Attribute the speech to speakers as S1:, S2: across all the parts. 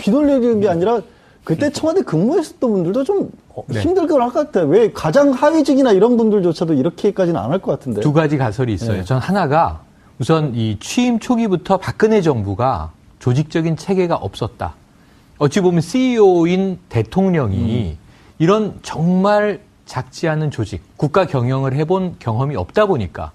S1: 비 돌리는 게 아니라 그때 청와대 근무했었던 분들도 좀
S2: 네.
S1: 힘들게 할 것 같아요. 왜 가장 하위직이나 이런 분들조차도 이렇게까지는 안 할 것 같은데.
S2: 두 가지 가설이 있어요.
S1: 네.
S2: 전 하나가 우선 이 취임 초기부터 박근혜 정부가 조직적인 체계가 없었다. 어찌 보면 CEO인 대통령이 이런 정말 작지 않은 조직, 국가 경영을 해본 경험이 없다 보니까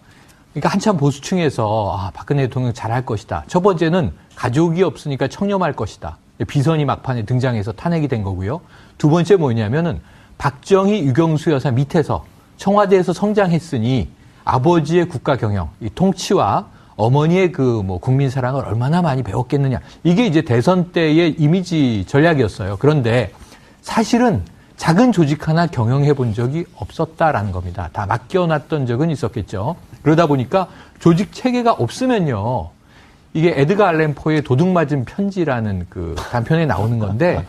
S2: 그러니까 한참 보수층에서 박근혜 대통령 잘할 것이다. 첫 번째는 가족이 없으니까 청렴할 것이다. 비선이 막판에 등장해서 탄핵이 된 거고요. 두 번째 뭐냐면은 박정희, 유경수 여사 밑에서 청와대에서 성장했으니 아버지의 국가 경영, 이 통치와 어머니의 그 뭐 국민 사랑을 얼마나 많이 배웠겠느냐. 이게 이제 대선 때의 이미지 전략이었어요. 그런데 사실은 작은 조직 하나 경영해 본 적이 없었다라는 겁니다. 다 맡겨놨던 적은 있었겠죠. 그러다 보니까 조직 체계가 없으면요. 이게 에드가 알렌 포의 도둑맞은 편지라는 그 단편에 나오는 건데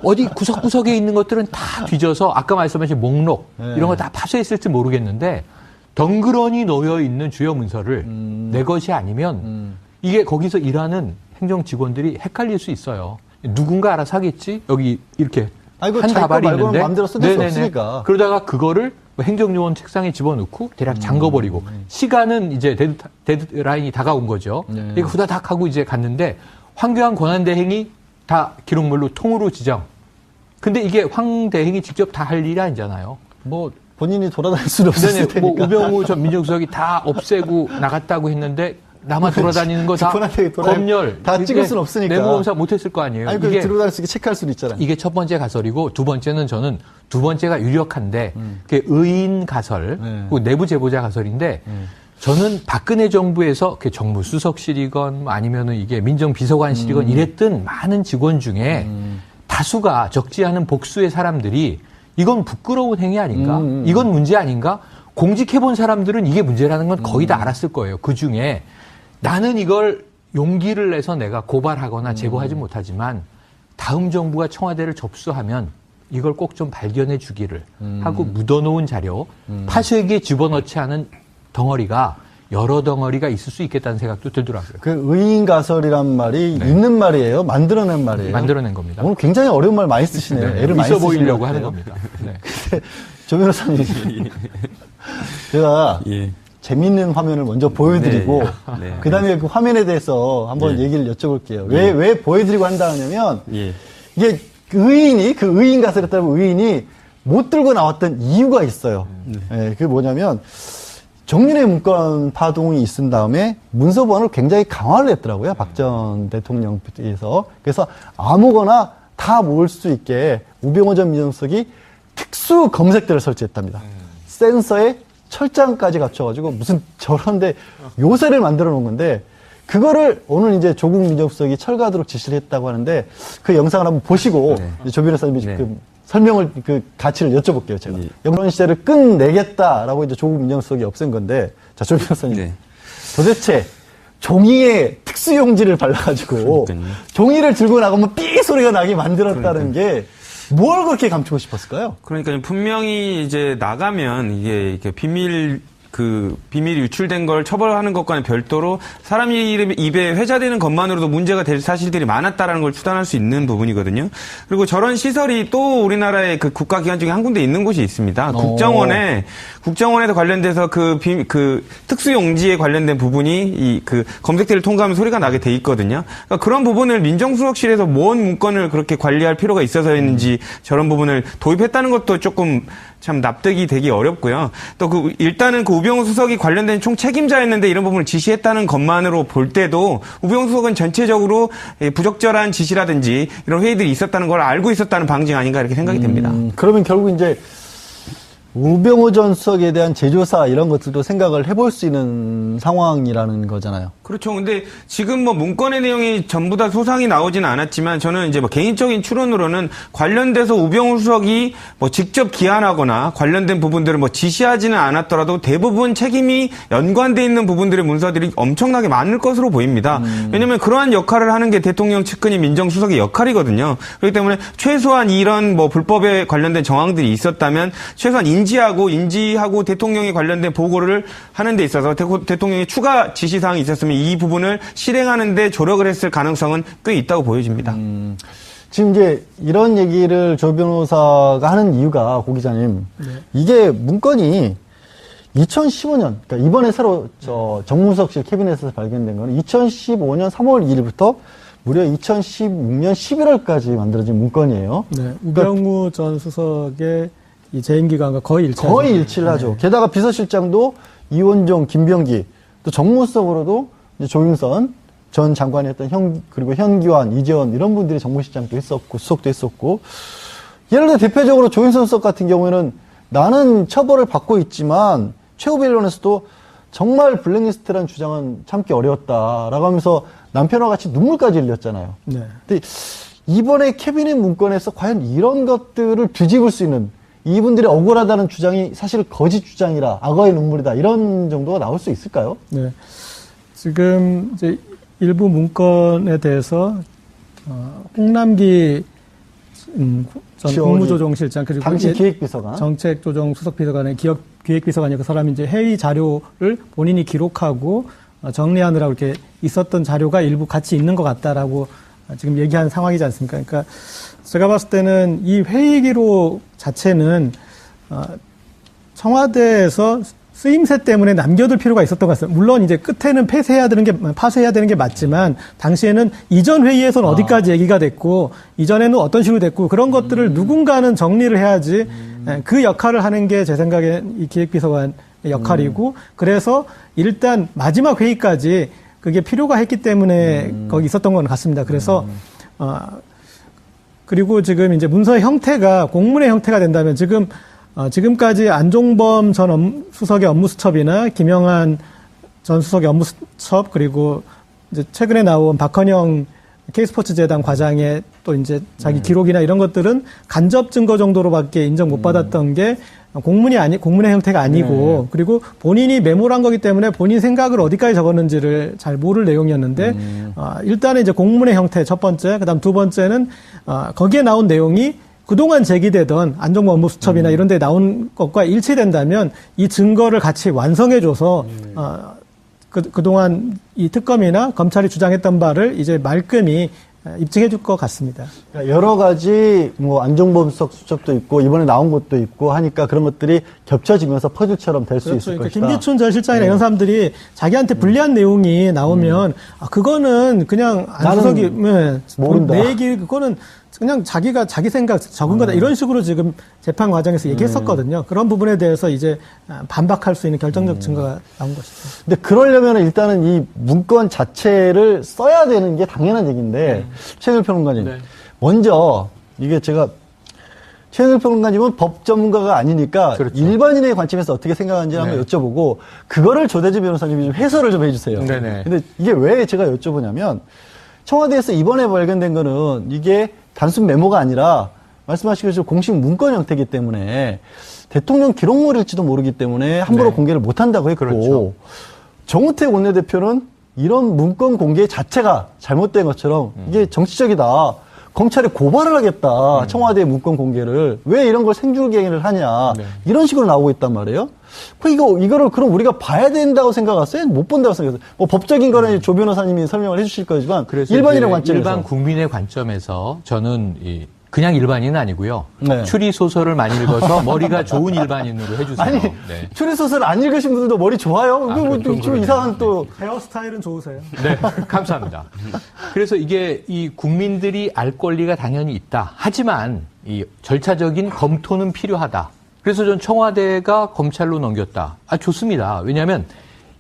S2: 어디 구석구석에 있는 것들은 다 뒤져서 아까 말씀하신 목록 이런 거 다 파쇄했을지 모르겠는데 덩그러니 놓여 있는 주요 문서를 내 것이 아니면 이게 거기서 일하는 행정 직원들이 헷갈릴 수 있어요. 누군가 알아서 하겠지? 여기 이렇게 한 다발이 있는데
S1: 마음대로 쓸 수 없으니까.
S2: 그러다가 그거를 행정요원 책상에 집어넣고 대략 잠궈버리고 시간은 이제 데드라인이 다가온 거죠. 이거 후다닥 하고 이제 갔는데 황교안 권한대행이 다 기록물로 통으로 지정. 근데 이게 황 대행이 직접 다 할 일이 아니잖아요. 뭐
S1: 본인이 돌아다닐 수는 없을 테니까.
S2: 뭐 우병우 전 민정수석이 다 없애고 나갔다고 했는데 남아 돌아다니는 거 다 검열
S1: 다 찍을 수는 없으니까.
S2: 내무검사 못했을 거 아니에요.
S1: 아니, 이게 들어다닐 수 있게 체크할 수는 있잖아요.
S2: 이게 첫 번째 가설이고 두 번째는 저는 두 번째가 유력한데 그게 의인 가설 그리고 내부 제보자 가설인데 저는 박근혜 정부에서 정무수석실이건 아니면은 이게 민정비서관실이건 이랬던 많은 직원 중에 다수가 적지 않은 복수의 사람들이 이건 부끄러운 행위 아닌가? 이건 문제 아닌가? 공직해본 사람들은 이게 문제라는 건 거의 다 알았을 거예요. 그중에 나는 이걸 용기를 내서 내가 고발하거나 제보하지 못하지만 다음 정부가 청와대를 접수하면 이걸 꼭 좀 발견해 주기를 하고 묻어놓은 자료, 파쇄기에 집어넣지 않은 덩어리가 여러 덩어리가 있을 수 있겠다는 생각도 들더라고요.
S1: 그 의인가설이란 말이 있는 말이에요? 만들어낸 말이에요?
S2: 만들어낸 겁니다.
S1: 오늘 굉장히 어려운 말 많이 쓰시네요. 애를 많이
S2: 있어 보이려고
S1: 하는
S2: 하는 겁니다. 네.
S1: 조 변호사님, 제가 재밌는 화면을 먼저 보여드리고 그 다음에 그 화면에 대해서 한번 얘기를 여쭤볼게요. 왜 보여드리고 한다 하냐면 이게 의인이 그 의인 가설에 따르면 의인이 못 들고 나왔던 이유가 있어요. 그게 뭐냐면 정윤회 문건 파동이 있은 다음에 문서 보안을 굉장히 강화를 했더라고요. 박 전 대통령께서. 그래서 아무거나 다 모을 수 있게 우병우 전 민정수석이 특수 검색대를 설치했답니다. 센서에 철장까지 갖춰가지고 무슨 저런데 요새를 만들어 놓은 건데 그거를 오늘 이제 조국 민정수석이 철거하도록 지시를 했다고 하는데 그 영상을 한번 보시고 조 변호사님이 그 설명을 그 가치를 여쭤볼게요. 제가 영런 시대를 끝내겠다라고 이제 조국 민정수석이 없앤 건데 자, 조 변호사님 도대체 종이에 특수용지를 발라가지고 종이를 들고 나가면 삐 소리가 나게 만들었다는 게 뭘 그렇게 감추고 싶었을까요?
S3: 그러니까 분명히 이제 나가면 이게 비밀 비밀이 유출된 걸 처벌하는 것과는 별도로 사람 입에 회자되는 것만으로도 문제가 될 사실들이 많았다라는 걸 추단할 수 있는 부분이거든요. 그리고 저런 시설이 또 우리나라의 그 국가기관 중에 한 군데 있는 곳이 있습니다. 국정원에서 관련돼서 그 특수용지에 관련된 부분이 그 검색대를 통과하면 소리가 나게 돼 있거든요. 그러니까 그런 부분을 민정수석실에서 뭔 문건을 그렇게 관리할 필요가 있어서였는지 저런 부분을 도입했다는 것도 조금 참 납득이 되기 어렵고요. 또 일단은 우병우 수석이 관련된 총 책임자였는데 이런 부분을 지시했다는 것만으로 볼 때도 우병우 수석은 전체적으로 부적절한 지시라든지 이런 회의들이 있었다는 걸 알고 있었다는 방증 아닌가 이렇게 생각이 됩니다.
S1: 그러면 결국 이제 우병우 전 수석에 대한 재조사 이런 것들도 생각을 해볼 수 있는 상황이라는 거잖아요.
S3: 그렇죠. 근데 지금 문건의 내용이 전부 다 소상히 나오지는 않았지만 저는 이제 개인적인 추론으로는 관련돼서 우병우 수석이 직접 기한하거나 관련된 부분들을 지시하지는 않았더라도 대부분 책임이 연관돼 있는 부분들의 문서들이 엄청나게 많을 것으로 보입니다. 왜냐하면 그러한 역할을 하는 게 대통령 측근인 민정수석의 역할이거든요. 그렇기 때문에 최소한 이런 불법에 관련된 정황들이 있었다면 최소한 인지하고 대통령에 관련된 보고를 하는 데 있어서 대통령의 추가 지시사항이 있었으면 이 부분을 실행하는 데 조력을 했을 가능성은 꽤 있다고 보여집니다.
S1: 지금 이제 이런 얘기를 조 변호사가 하는 이유가, 고 기자님,
S4: 네.
S1: 이게 문건이 2015년, 그러니까 이번에 새로 정무석실 캐비넷에서 발견된 거는 2015년 3월 2일부터 무려 2016년 11월까지 만들어진 문건이에요.
S4: 네. 우병우 전 수석의 이 재임 기간과 거의 일치하죠.
S1: 거의 일치를 하죠.
S4: 네.
S1: 게다가 비서실장도 이원종, 김병기, 또 정무수석으로도 이제 조윤선 전 장관이 했던 그리고 현기환, 이재원 이런 분들이 정무실장도 했었고 수석도 했었고, 예를 들어 대표적으로 조윤선 수석 같은 경우에는 나는 처벌을 받고 있지만 최후변론에서도 정말 블랙리스트라는 주장은 참기 어려웠다라고 하면서 남편과 같이 눈물까지 흘렸잖아요.
S4: 네.
S1: 근데 이번에 캐비넷 문건에서 과연 이런 것들을 뒤집을 수 있는, 이분들이 억울하다는 주장이 사실 거짓 주장이라 악어의 눈물이다, 이런 정도가 나올 수 있을까요?
S4: 네. 지금 이제 일부 문건에 대해서 홍남기 전 국무조정실장, 그리고
S1: 당시 기획비서관,
S4: 정책조정수석비서관의 기획비서관이, 그 사람이 이제 회의 자료를 본인이 기록하고 정리하느라고 이렇게 있었던 자료가 일부 같이 있는 것 같다라고 지금 얘기한 상황이지 않습니까? 그러니까 제가 봤을 때는 이 회의 기록 자체는 청와대에서 쓰임새 때문에 남겨둘 필요가 있었던 것 같습니다. 물론 이제 끝에는 파쇄해야 되는 게 맞지만, 당시에는 이전 회의에서는 어디까지 얘기가 됐고, 이전에는 어떤 식으로 됐고, 그런 것들을 누군가는 정리를 해야지, 그 역할을 하는 게 제 생각엔 이 기획비서관의 역할이고, 그래서 일단 마지막 회의까지 그게 필요가 했기 때문에 거기 있었던 것 같습니다. 그래서, 그리고 지금 이제 문서의 형태가 공문의 형태가 된다면, 지금까지 안종범 전 수석의 업무수첩이나 김영한 전 수석의 업무수첩, 그리고 이제 최근에 나온 박헌영 K스포츠재단 과장의 또 이제 자기 기록이나 이런 것들은 간접 증거 정도로밖에 인정 못 받았던 게 공문의 형태가 아니고, 그리고 본인이 메모를 한 거기 때문에 본인 생각을 어디까지 적었는지를 잘 모를 내용이었는데, 일단은 이제 공문의 형태 첫 번째, 그다음 두 번째는 거기에 나온 내용이 그동안 제기되던 안종범 업무수첩이나 이런 데 나온 것과 일치된다면 이 증거를 같이 완성해줘서 그동안 이 특검이나 검찰이 주장했던 바를 이제 말끔히 입증해 줄 것 같습니다.
S1: 여러 가지 뭐 안종범 수석 수첩도 있고 이번에 나온 것도 있고 하니까 그런 것들이 겹쳐지면서 퍼즐처럼 될 수
S4: 그렇죠.
S1: 있을
S4: 그러니까
S1: 것이다.
S4: 김기춘 전 실장이나 이런 사람들이 자기한테 불리한 내용이 나오면 그거는 그냥 안 수석이
S1: 모른다.
S4: 내 얘기 그거는 그냥 자기가 자기 생각 적은 거다, 이런 식으로 지금 재판 과정에서 얘기했었거든요. 그런 부분에 대해서 이제 반박할 수 있는 결정적 증거가 나온 것이죠.
S1: 근데 그러려면 일단은 이 문건 자체를 써야 되는 게 당연한 얘기인데, 최영일 평론가님, 먼저 이게 제가 최영일 평론가님은 법 전문가가 아니니까
S2: 그렇죠.
S1: 일반인의 관점에서 어떻게 생각하는지 한번 여쭤보고, 그거를 조대주 변호사님이 좀 해설을 좀 해주세요.
S2: 네네.
S1: 근데 이게 왜 제가 여쭤보냐면, 청와대에서 이번에 발견된 거는 이게 단순 메모가 아니라 말씀하신 것처럼 공식 문건 형태이기 때문에 대통령 기록물일지도 모르기 때문에 함부로 공개를 못한다고 했고,
S2: 그렇죠.
S1: 정우택 원내대표는 이런 문건 공개 자체가 잘못된 것처럼 이게 정치적이다, 검찰에 고발을 하겠다, 청와대의 문건 공개를 왜 이런 걸 생중계를 하냐, 이런 식으로 나오고 있단 말이에요. 이거를 그럼 우리가 봐야 된다고 생각하세요? 못 본다고 생각하세요? 뭐 법적인 거는 조 변호사님이 설명을 해주실 거지만, 일반인의 관점에서.
S2: 일반 국민의 관점에서 저는 그냥 일반인은 아니고요.
S1: 네.
S2: 추리 소설을 많이 읽어서 머리가 좋은 일반인으로 해주세요.
S1: 아니,
S2: 네.
S1: 추리소설 안 읽으신 분들도 머리 좋아요? 좀 이상한 또.
S4: 헤어스타일은 좋으세요?
S2: 네, 감사합니다. 그래서 이게 이 국민들이 알 권리가 당연히 있다. 하지만 이 절차적인 검토는 필요하다. 그래서 전 청와대가 검찰로 넘겼다. 좋습니다. 왜냐하면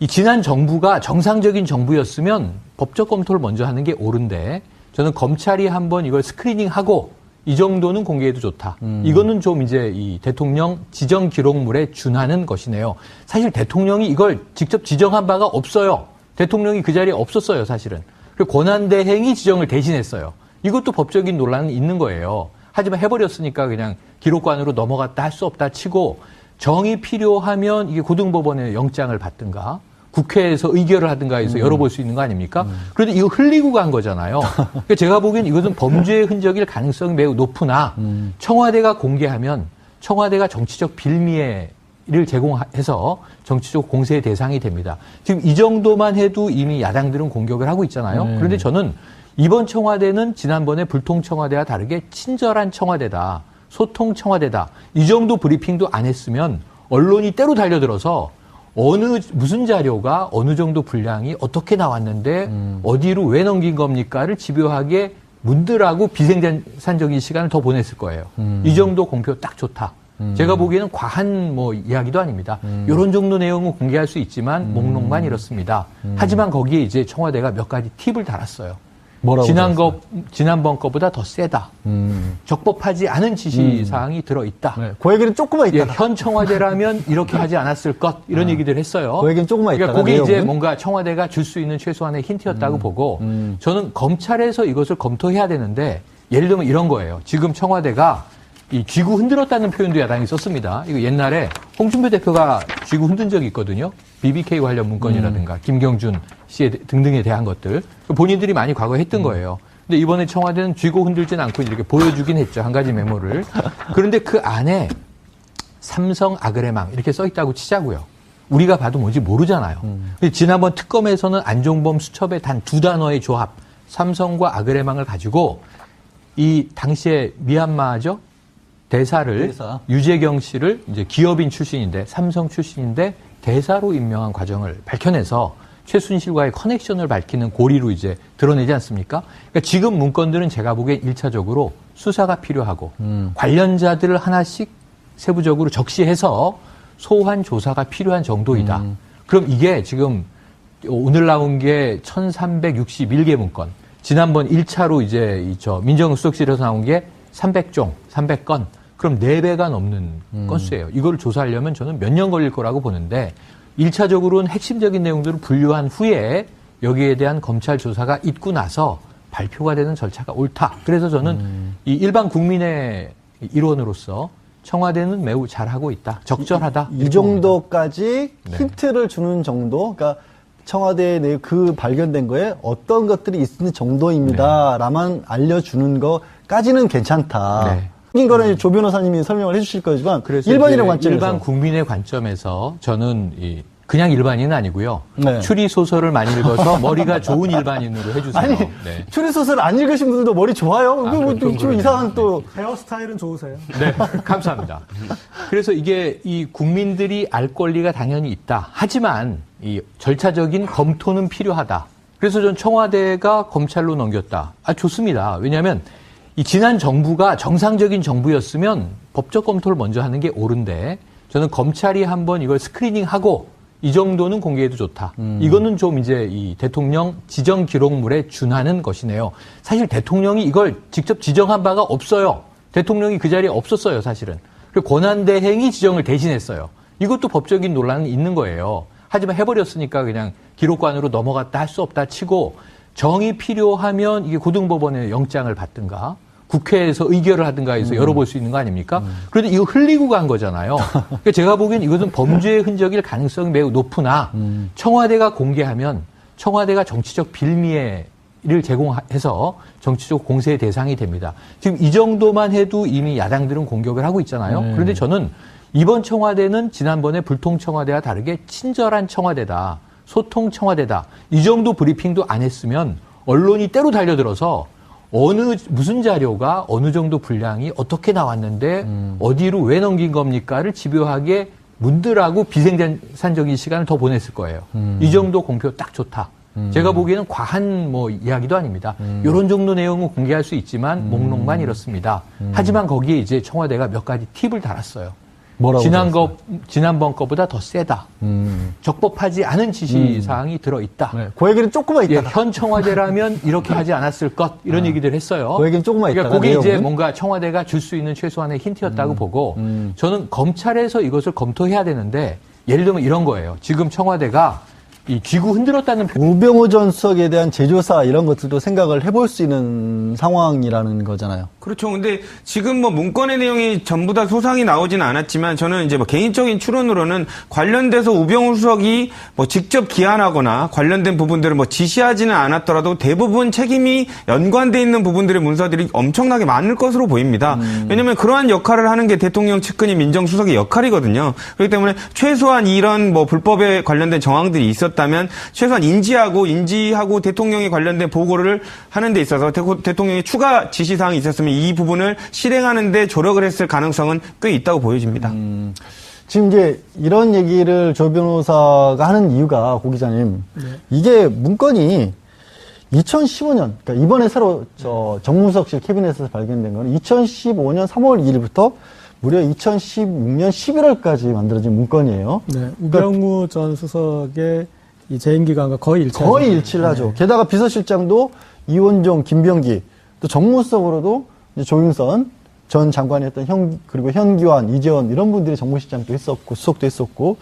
S2: 이 지난 정부가 정상적인 정부였으면 법적 검토를 먼저 하는 게 옳은데, 저는 검찰이 한번 이걸 스크리닝하고 이 정도는 공개해도 좋다. 이거는 좀 이제 이 대통령 지정 기록물에 준하는 것이네요. 사실 대통령이 이걸 직접 지정한 바가 없어요. 대통령이 그 자리에 없었어요, 사실은. 그리고 권한대행이 지정을 대신했어요. 이것도 법적인 논란은 있는 거예요. 하지만 해버렸으니까 그냥 기록관으로 넘어갔다 할 수 없다 치고, 정이 필요하면 이게 고등법원에 영장을 받든가 국회에서 의결을 하든가 해서 열어볼 수 있는 거 아닙니까? 그런데 이거 흘리고 간 거잖아요. 그러니까 제가 보기엔 이것은 범죄의 흔적일 가능성이 매우 높으나, 청와대가 공개하면 청와대가 정치적 빌미를 제공해서 정치적 공세의 대상이 됩니다. 지금 이 정도만 해도 이미 야당들은 공격을 하고 있잖아요. 그런데 저는 이번 청와대는 지난번에 불통 청와대와 다르게 친절한 청와대다. 소통 청와대다. 이 정도 브리핑도 안 했으면 언론이 때로 달려들어서 무슨 자료가 어느 정도 분량이 어떻게 나왔는데 어디로 왜 넘긴 겁니까를 집요하게 문들하고 비생산적인 시간을 더 보냈을 거예요. 이 정도 공표 딱 좋다. 제가 보기에는 과한 이야기도 아닙니다. 이런 정도 내용은 공개할 수 있지만 목록만 이렇습니다. 하지만 거기에 이제 청와대가 몇 가지 팁을 달았어요.
S1: 뭐라고
S2: 지난번 거보다 더 세다. 적법하지 않은 지시사항이 들어있다.
S1: 네, 그 얘기는 조금만
S2: 예,
S1: 있다가.
S2: 현 청와대라면 이렇게 하지 않았을 것 이런 얘기들 했어요.
S1: 그 얘기는 조금만
S2: 그러니까
S1: 있다가.
S2: 그게 이제
S1: 내용은?
S2: 뭔가 청와대가 줄 수 있는 최소한의 힌트였다고 보고 저는 검찰에서 이것을 검토해야 되는데 예를 들면 이런 거예요. 지금 청와대가 이 쥐구 흔들었다는 표현도 야당이 썼습니다. 이거 옛날에 홍준표 대표가 쥐구 흔든 적이 있거든요. BBK 관련 문건이라든가 김경준 씨 등등에 대한 것들 본인들이 많이 과거에 했던 거예요. 근데 이번에 청와대는 쥐고 흔들진 않고 이렇게 보여주긴 했죠. 한 가지 메모를. 그런데 그 안에 삼성 아그레망 이렇게 써 있다고 치자고요. 우리가 봐도 뭔지 모르잖아요. 근데 지난번 특검에서는 안종범 수첩의 단 두 단어의 조합, 삼성과 아그레망을 가지고 이 당시에 미얀마죠? 대사. 유재경 씨를 이제 기업인 출신인데 삼성 출신인데 대사로 임명한 과정을 밝혀내서 최순실과의 커넥션을 밝히는 고리로 이제 드러내지 않습니까? 그러니까 지금 문건들은 제가 보기엔 1차적으로 수사가 필요하고 관련자들을 하나씩 세부적으로 적시해서 소환 조사가 필요한 정도이다. 그럼 이게 지금 오늘 나온 게 1361개 문건. 지난번 1차로 이제 민정수석실에서 나온 게 300종, 300건. 그럼 4배가 넘는 건수예요. 이걸 조사하려면 저는 몇 년 걸릴 거라고 보는데 1차적으로는 핵심적인 내용들을 분류한 후에 여기에 대한 검찰 조사가 있고 나서 발표가 되는 절차가 옳다. 그래서 저는 이 일반 국민의 일원으로서 청와대는 매우 잘하고 있다. 적절하다.
S1: 이 정도까지
S2: 네.
S1: 힌트를 주는 정도, 그러니까 청와대에 내에 그 발견된 거에 어떤 것들이 있는 정도입니다. 라만 알려주는 거까지는 괜찮다.
S2: 네.
S1: 이거는 조 변호사님이 설명을 해주실 거지만
S2: 그래서
S1: 일반인의 관점에서
S2: 일반 국민의 관점에서 저는 그냥 일반인은 아니고요.
S1: 네.
S2: 추리 소설을 많이 읽어서 머리가 좋은 일반인으로 해주세요.
S1: 아니
S2: 네.
S1: 추리소설 안 읽으신 분들도 머리 좋아요.
S2: 그건
S1: 좀 이상한 또
S4: 헤어스타일은 좋으세요?
S2: 네, 감사합니다. 그래서 이게 이 국민들이 알 권리가 당연히 있다. 하지만 이 절차적인 검토는 필요하다. 그래서 전 청와대가 검찰로 넘겼다. 좋습니다. 왜냐하면 이 지난 정부가 정상적인 정부였으면 법적 검토를 먼저 하는 게 옳은데 저는 검찰이 한번 이걸 스크리닝하고 이 정도는 공개해도 좋다. 이거는 좀 이제 이 대통령 지정 기록물에 준하는 것이네요. 사실 대통령이 이걸 직접 지정한 바가 없어요. 대통령이 그 자리에 없었어요, 사실은. 그리고 권한대행이 지정을 대신했어요. 이것도 법적인 논란은 있는 거예요. 하지만 해버렸으니까 그냥 기록관으로 넘어갔다 할 수 없다 치고 정이 필요하면 이게 고등법원에 영장을 받든가 국회에서 의결을 하든가 해서 열어볼 수 있는 거 아닙니까? 그런데 이거 흘리고 간 거잖아요. 그러니까 제가 보기엔 이것은 범죄의 흔적일 가능성이 매우 높으나 청와대가 공개하면 청와대가 정치적 빌미를 제공해서 정치적 공세의 대상이 됩니다. 지금 이 정도만 해도 이미 야당들은 공격을 하고 있잖아요. 그런데 저는 이번 청와대는 지난번에 불통 청와대와 다르게 친절한 청와대다. 소통 청와대다. 이 정도 브리핑도 안 했으면 언론이 때로 달려들어서 무슨 자료가 어느 정도 분량이 어떻게 나왔는데 어디로 왜 넘긴 겁니까를 집요하게 문들하고 비생산적인 시간을 더 보냈을 거예요. 이 정도 공표 딱 좋다. 제가 보기에는 과한 이야기도 아닙니다. 이런 정도 내용은 공개할 수 있지만 목록만 이렇습니다. 하지만 거기에 이제 청와대가 몇 가지 팁을 달았어요.
S1: 뭐라고
S2: 지난번 거보다 더 세다. 적법하지 않은 지시사항이 들어있다.
S1: 네, 그 얘기는 조금만
S2: 예,
S1: 있다가.
S2: 현 청와대라면 이렇게 하지 않았을 것 이런 얘기들 했어요.
S1: 그 얘기는 조금만
S2: 그러니까
S1: 있다가.
S2: 그게 이제
S1: 내용은?
S2: 뭔가 청와대가 줄 수 있는 최소한의 힌트였다고 보고 저는 검찰에서 이것을 검토해야 되는데 예를 들면 이런 거예요. 지금 청와대가 이 쥐구 흔들었다는
S1: 우병우 전 수석에 대한 재조사 이런 것들도 생각을 해볼 수 있는 상황이라는 거잖아요.
S3: 그렇죠. 근데 지금 문건의 내용이 전부 다 소상이 나오지는 않았지만 저는 이제 개인적인 추론으로는 관련돼서 우병우 수석이 직접 기한하거나 관련된 부분들을 지시하지는 않았더라도 대부분 책임이 연관돼 있는 부분들의 문서들이 엄청나게 많을 것으로 보입니다. 왜냐하면 그러한 역할을 하는 게 대통령 측근인 민정수석의 역할이거든요. 그렇기 때문에 최소한 이런 불법에 관련된 정황들이 있었던 있었다면 최소한 인지하고 대통령에 관련된 보고를 하는 데 있어서 대통령이 추가 지시사항이 있었으면 이 부분을 실행하는 데 조력을 했을 가능성은 꽤 있다고 보여집니다.
S1: 지금 이제 이런 얘기를 조 변호사가 하는 이유가, 고 기자님, 이게 문건이 2015년, 그러니까 이번에 새로 정무석실 캐비넷에서 발견된 거는 2015년 3월 2일부터 무려 2016년 11월까지 만들어진 문건이에요.
S4: 네, 우병우 전 수석의 이 재임 기간과 거의 일치하죠.
S1: 거의 일치를 하죠. 게다가 비서실장도 이원종, 김병기, 또 정무수석으로도 이제 조윤선 전 장관이 했던 그리고 현기환, 이재원 이런 분들이 정무실장도 했었고 수석도 했었고,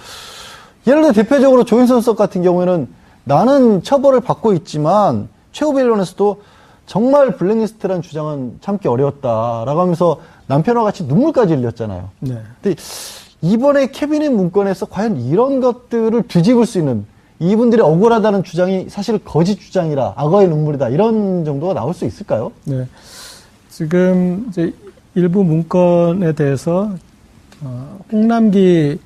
S1: 예를 들어 대표적으로 조윤선 수석 같은 경우에는 나는 처벌을 받고 있지만 최고비례론에서도 정말 블랙리스트라는 주장은 참기 어려웠다라고 하면서 남편과 같이 눈물까지 흘렸잖아요.
S4: 네.
S1: 근데 이번에 캐비넷 문건에서 과연 이런 것들을 뒤집을 수 있는, 이분들이 억울하다는 주장이 사실 거짓 주장이라 악어의 눈물이다 이런 정도가 나올 수 있을까요?
S4: 네. 지금 이제 일부 문건에 대해서 홍남기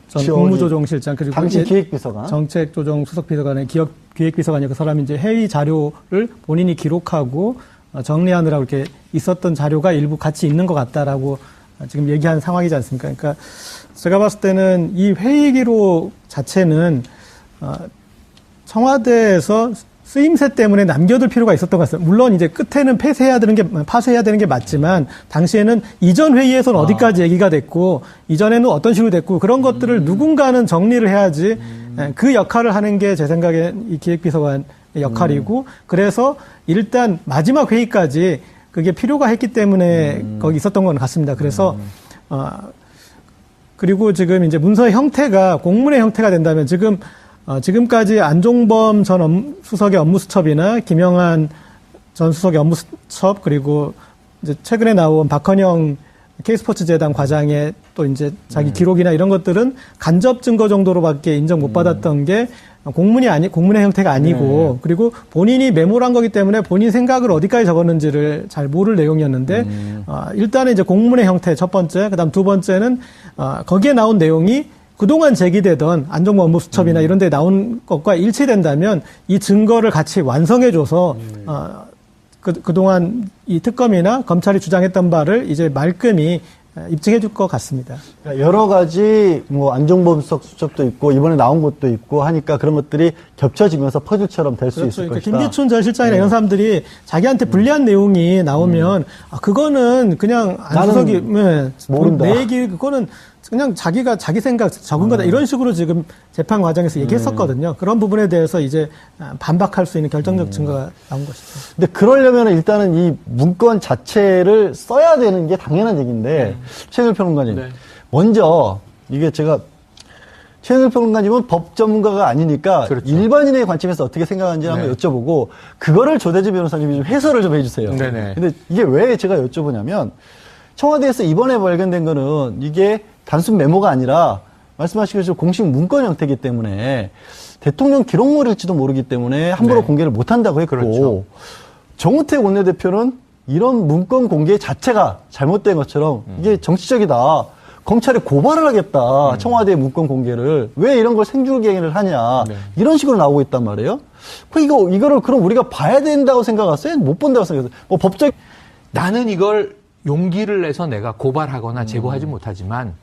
S4: 전 국무조정실장 그리고
S1: 당시 기획비서관,
S4: 정책조정수석비서관의 기획비서관이 그 사람이 이제 회의 자료를 본인이 기록하고 정리하느라고 이렇게 있었던 자료가 일부 같이 있는 것 같다라고 지금 얘기한 상황이지 않습니까? 그러니까 제가 봤을 때는 이 회의 기록 자체는 청와대에서 쓰임새 때문에 남겨둘 필요가 있었던 것 같습니다. 물론 이제 끝에는 파쇄해야 되는 게 맞지만 당시에는 이전 회의에서는 어디까지 얘기가 됐고 이전에는 어떤 식으로 됐고 그런 것들을 누군가는 정리를 해야지 그 역할을 하는 게 제 생각엔 이 기획비서관의 역할이고 그래서 일단 마지막 회의까지 그게 필요가 했기 때문에 거기 있었던 건 같습니다. 그래서 그리고 지금 이제 문서의 형태가 공문의 형태가 된다면 지금까지 안종범 전 수석의 업무수첩이나 김영한 전 수석의 업무수첩 그리고 이제 최근에 나온 박헌영 K스포츠재단 과장의 또 이제 자기 기록이나 이런 것들은 간접 증거 정도로밖에 인정 못 받았던 게 공문의 형태가 아니고 그리고 본인이 메모를 한 거기 때문에 본인 생각을 어디까지 적었는지를 잘 모를 내용이었는데 일단은 이제 공문의 형태 첫 번째, 그다음 두 번째는 거기에 나온 내용이 그동안 제기되던 안종범 업무수첩이나 이런 데 나온 것과 일치된다면 이 증거를 같이 완성해줘서 그동안 이 특검이나 검찰이 주장했던 바를 이제 말끔히 입증해 줄 것 같습니다.
S1: 여러 가지 뭐 안종범 수석 수첩도 있고 이번에 나온 것도 있고 하니까 그런 것들이 겹쳐지면서 퍼즐처럼 될 수 있을 것이다.
S4: 김기춘 전 실장이나 이런 사람들이 자기한테 불리한 내용이 나오면 그거는 그냥 안 수석이
S1: 모른다.
S4: 내 얘기 그거는 그냥 자기가 자기 생각 적은 거다 이런 식으로 지금 재판 과정에서 얘기했었거든요. 그런 부분에 대해서 이제 반박할 수 있는 결정적 증거가 나온 것이죠.
S1: 근데 그러려면 일단은 이 문건 자체를 써야 되는 게 당연한 얘기인데 최영일 평론가님 먼저 이게 제가 최영일 평론가님은 법 전문가가 아니니까
S2: 그렇죠.
S1: 일반인의 관점에서 어떻게 생각하는지 한번 여쭤보고 그거를 조대지 변호사님이 좀 해설을 좀 해주세요.
S2: 네네.
S1: 근데 이게 왜 제가 여쭤보냐면 청와대에서 이번에 발견된 거는 이게 단순 메모가 아니라 말씀하신 것처럼 공식 문건 형태이기 때문에 대통령 기록물일지도 모르기 때문에 함부로 공개를 못한다고 했고
S2: 그렇죠.
S1: 정우택 원내대표는 이런 문건 공개 자체가 잘못된 것처럼 이게 정치적이다. 검찰에 고발을 하겠다. 청와대의 문건 공개를. 왜 이런 걸 생중계를 하냐. 이런 식으로 나오고 있단 말이에요. 이거를 그럼 우리가 봐야 된다고 생각하세요? 못 본다고 생각하세요? 뭐 법적
S2: 나는 이걸 용기를 내서 내가 고발하거나 제보하지 못하지만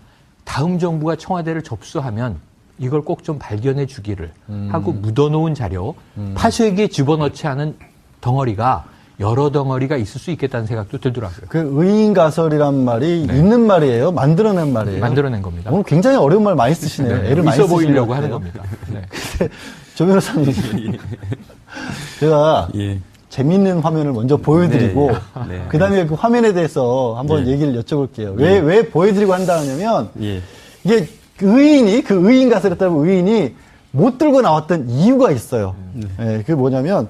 S2: 다음 정부가 청와대를 접수하면 이걸 꼭 좀 발견해 주기를 하고 묻어놓은 자료, 파쇄기에 집어넣지 않은 덩어리가 여러 덩어리가 있을 수 있겠다는 생각도 들더라고요.
S1: 그 의인가설이란 말이 있는 말이에요? 만들어낸 말이에요?
S2: 만들어낸 겁니다.
S1: 오늘 굉장히 어려운 말 많이 쓰시네요. 애를 많이
S2: 있어
S1: 쓰시는
S2: 보이려고
S1: 것
S2: 하는
S1: 같아요.
S2: 겁니다. 네.
S1: 근데 조 변호사님, 제가 재미있는 화면을 먼저 보여드리고 그 다음에 그 화면에 대해서 한번 얘기를 여쭤볼게요. 왜 보여드리고 한다 하냐면 이게 그 의인 가설에 따르면 의인이 못 들고 나왔던 이유가 있어요. 그게 뭐냐면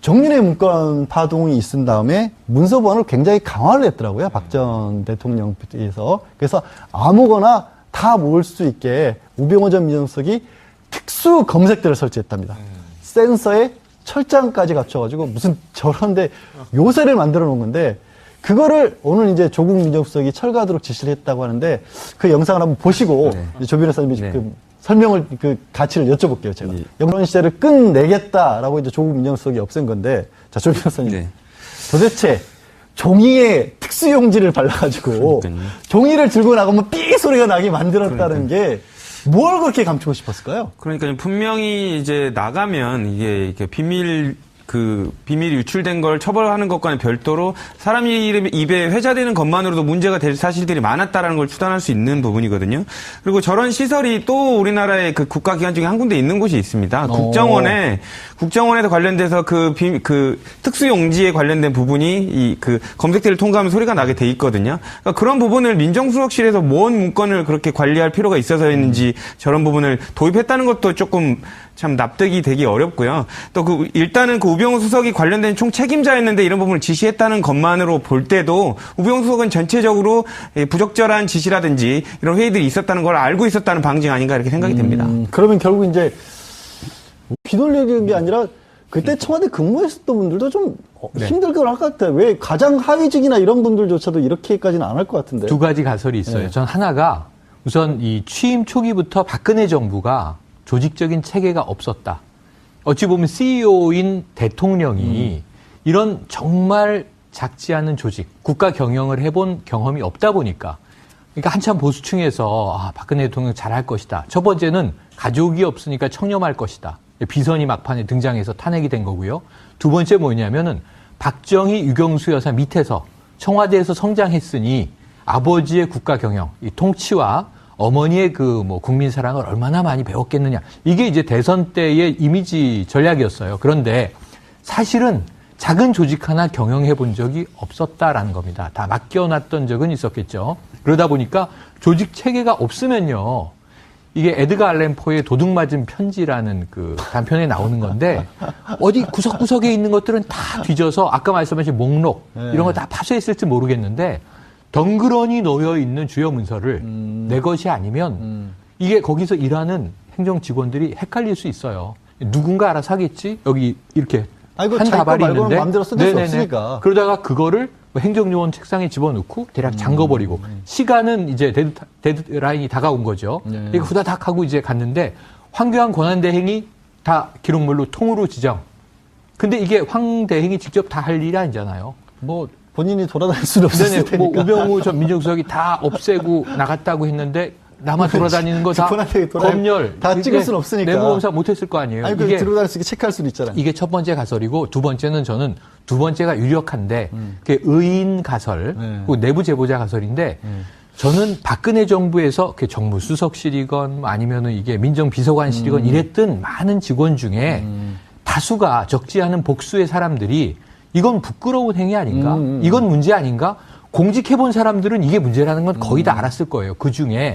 S1: 정윤회 문건 파동이 있은 다음에 문서 보안을 굉장히 강화를 했더라고요. 박 전 대통령께서. 그래서 아무거나 다 모을 수 있게 우병우 전 민정수석이 특수 검색대를 설치했답니다. 센서에 철장까지 갖춰가지고 무슨 저런데 요새를 만들어 놓은 건데 그거를 오늘 이제 조국 민정수석이 철거하도록 지시를 했다고 하는데 그 영상을 한번 보시고 조 변호사님이 그 설명을 그 가치를 여쭤볼게요, 제가. 영권 시대를 끝내겠다라고 이제 조국 민정수석이 없앤 건데, 자, 조 변호사님.
S3: 네.
S1: 도대체 종이에 특수용지를 발라가지고
S3: 그러니까요.
S1: 종이를 들고 나가면 삐 소리가 나게 만들었다는 게 뭘 그렇게 감추고 싶었을까요?
S3: 그러니까 분명히 이제 나가면 이게 비밀 유출된 걸 처벌하는 것과는 별도로 사람 입에 회자되는 것만으로도 문제가 될 사실들이 많았다라는 걸 추단할 수 있는 부분이거든요. 그리고 저런 시설이 또 우리나라의 그 국가기관 중에 한 군데 있는 곳이 있습니다. 국정원에서 관련돼서 그 특수용지에 관련된 부분이 그 검색대를 통과하면 소리가 나게 돼 있거든요. 그러니까 그런 부분을 민정수석실에서 뭔 문건을 그렇게 관리할 필요가 있어서였는지 저런 부분을 도입했다는 것도 조금 참 납득이 되기 어렵고요. 또 일단은 우병우 수석이 관련된 총 책임자였는데 이런 부분을 지시했다는 것만으로 볼 때도 우병우 수석은 전체적으로 부적절한 지시라든지 이런 회의들이 있었다는 걸 알고 있었다는 방증 아닌가 이렇게 생각이 됩니다.
S1: 그러면 결국 이제 뒤돌리는 게 아니라 그때 청와대 근무했었던 분들도 좀 힘들 걸 할 것 같아요. 왜 가장 하위직이나 이런 분들조차도 이렇게까지는 안 할 것 같은데.
S2: 두 가지 가설이 있어요.
S1: 네.
S2: 전 하나가 우선 이 취임 초기부터 박근혜 정부가 조직적인 체계가 없었다. 어찌 보면 CEO인 대통령이 이런 정말 작지 않은 조직, 국가 경영을 해본 경험이 없다 보니까 그러니까 한참 보수층에서 박근혜 대통령 잘할 것이다. 첫 번째는 가족이 없으니까 청렴할 것이다. 비선이 막판에 등장해서 탄핵이 된 거고요. 두 번째 뭐냐면은 박정희, 유경수 여사 밑에서 청와대에서 성장했으니 아버지의 국가 경영, 이 통치와 어머니의 국민 사랑을 얼마나 많이 배웠겠느냐. 이게 이제 대선 때의 이미지 전략이었어요. 그런데 사실은 작은 조직 하나 경영해 본 적이 없었다라는 겁니다. 다 맡겨놨던 적은 있었겠죠. 그러다 보니까 조직 체계가 없으면요. 이게 에드가 알렌 포의 도둑맞은 편지라는 그 단편에 나오는 건데 어디 구석구석에 있는 것들은 다 뒤져서 아까 말씀하신 목록 이런 거 다 파쇄했을지 모르겠는데 덩그러니 놓여 있는 주요 문서를 내 것이 아니면 이게 거기서 일하는 행정 직원들이 헷갈릴 수 있어요. 누군가 알아서 하겠지? 여기 이렇게 한 다발이 있는데
S1: 마음대로 쓸 수 없으니까.
S2: 그러다가 그거를 행정요원 책상에 집어넣고 대략 잠궈버리고 시간은 이제 데드라인이 다가온 거죠. 이게 후다닥 하고 이제 갔는데 황교안 권한대행이 다 기록물로 통으로 지정. 근데 이게 황 대행이 직접 다 할 일이 아니잖아요.
S1: 본인이 돌아다닐 수는 없을 테니까.
S2: 우병우 전 민정수석이 다 없애고 나갔다고 했는데 나만 돌아다니는 거 다 검열
S1: 다 찍을 수는 없으니까.
S2: 내부검사 못했을 거 아니에요.
S1: 아니, 이게 들어다닐 수 있게 체크할 수는 있잖아요.
S2: 이게 첫 번째 가설이고 두 번째는 저는 두 번째가 유력한데 그게 의인 가설 그리고 내부 제보자 가설인데 저는 박근혜 정부에서 정무수석실이건 아니면은 이게 민정비서관실이건 이랬던 많은 직원 중에 다수가 적지 않은 복수의 사람들이 이건 부끄러운 행위 아닌가? 이건 문제 아닌가? 공직해본 사람들은 이게 문제라는 건 거의 다 알았을 거예요. 그 중에